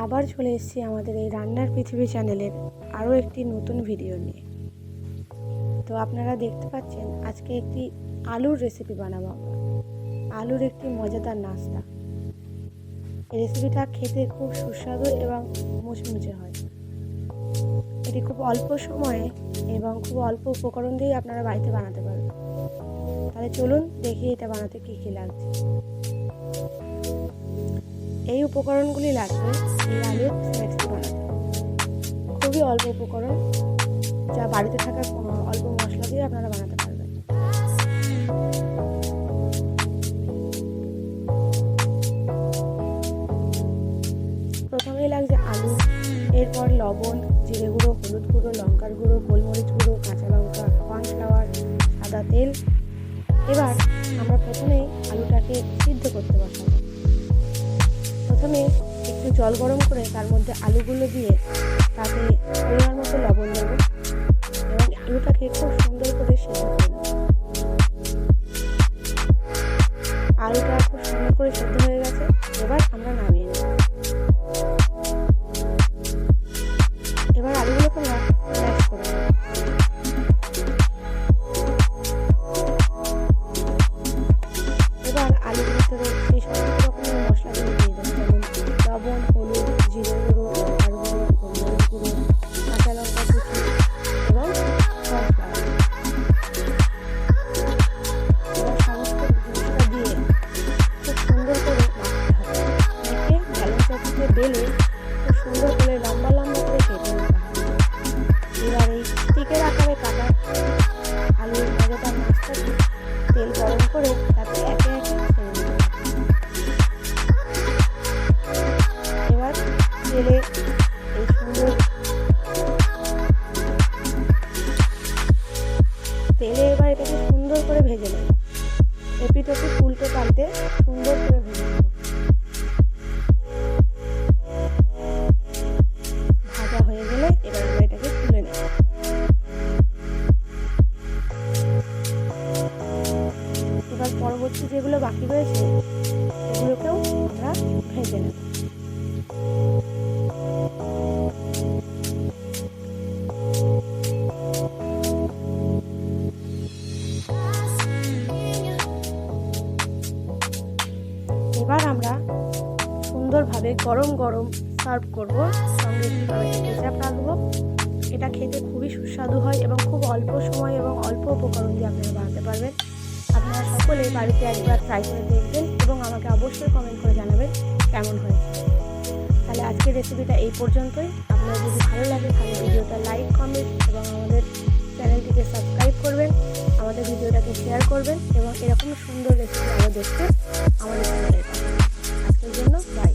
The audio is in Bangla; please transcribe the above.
আবার চলে এসেছি আমাদের এই রান্নার পৃথিবী চ্যানেলের আরও একটি নতুন ভিডিও নিয়ে। তো আপনারা দেখতে পাচ্ছেন আজকে একটি আলুর রেসিপি বানাবো আমরা। আলুর একটি মজাদার নাস্তা। এই রেসিপিটা খেতে খুব সুস্বাদু এবং মুচমুচে হয়। এটি খুব অল্প সময়ে এবং খুব অল্প উপকরণ দিয়ে আপনারা বাড়িতে বানাতে পারবেন। তাহলে চলুন দেখি এটা বানাতে কী কী লাগছে। এই উপকরণগুলি লাগবে এই আলুর স্ন্যাক্সটি বানাতে। খুবই অল্প উপকরণ, যা বাড়িতে থাকা অল্প মশলা দিয়ে আপনারা বানাতে পারবেন। প্রথমেই লাগছে আলু, এরপর লবণ, জিরে গুঁড়ো, হলুদ গুঁড়ো, লঙ্কার গুঁড়ো, গোলমরিচ গুঁড়ো, কাঁচা লঙ্কা, কর্নফ্লাওয়ার, সাদা তেল। এবার আমরা প্রথমেই আলুটাকে সিদ্ধ করতে বসাবো। প্রথমে একটু জল গরম করে তার মধ্যে আলুগুলো দিয়ে তাতে পরিমাণ মতো লবণ দেব এবং আলুটাকে খুব সুন্দর করে সিদ্ধ করে নেব। আলুটা খুব সুন্দর করে সিদ্ধ হয়ে গেছে, এবার আমরা নামিয়ে নেব। এবার আলুগুলোকে আমরা ম্যাশ করে নেব। এবার আলুর ভিতরে এই সমস্ত রকমের মশলাগুলো দিয়ে দেবো, যেমন লবণ, হলুদ, জিরে গুঁড়ো, লঙ্কার গুঁড়ো, গোলমরিচ গুঁড়ো, কাঁচা লঙ্কা কুচি এবং কর্নফ্লাওয়ার। এবার সমস্ত জিনিসটা দিয়ে খুব সুন্দর করে মাখতে হবে। মেখে ব্যালেন্স চাটুতে বেলে খুব সুন্দর করে লম্বা লম্বা করে কেটে নিতে হবে। এবার এই স্টিকের আকারে কাটা আলুর মজাদার নাস্তাটি তেল গরম করে তাতে একে একে ছেড়ে দিতে হবে। এবার তেলে এই সুন্দর এবার এটাকে সুন্দর করে ভেজে নেব। এপিট ওপিট উল্টে পাল্টে সুন্দর করে ভেজে নেব। ভাজা হয়ে গেলে এবার আমরা এটাকে তুলে নেব। এবার পরবর্তী যেগুলো বাকি রয়েছে সেগুলোকেও আমরা ভেজে নেব। এবার আমরা সুন্দরভাবে গরম গরম সার্ভ করব, সঙ্গে একটু টমেটো কেচাপ রাখবো। এটা খেতে খুবই সুস্বাদু হয় এবং খুব অল্প সময় এবং অল্প উপকরণ দিয়ে আপনারা বানাতে পারবেন। আপনারা সকলে বাড়িতে একবার ট্রাই করে দেখবেন এবং আমাকে অবশ্যই কমেন্ট করে জানাবেন কেমন হয়েছে। তাহলে আজকের রেসিপিটা এই পর্যন্তই। আপনার যদি ভালো লাগে তাহলে ভিডিওটা লাইক, কমেন্ট এবং আমাদের চ্যানেলটিকে সাবস্ক্রাইব করবেন, আমাদের ভিডিওটাকে শেয়ার করবেন এবং এরকম সুন্দর রেসিপি আরও দেখতে আমাদের চ্যানেলে। আজকের জন্য বাই।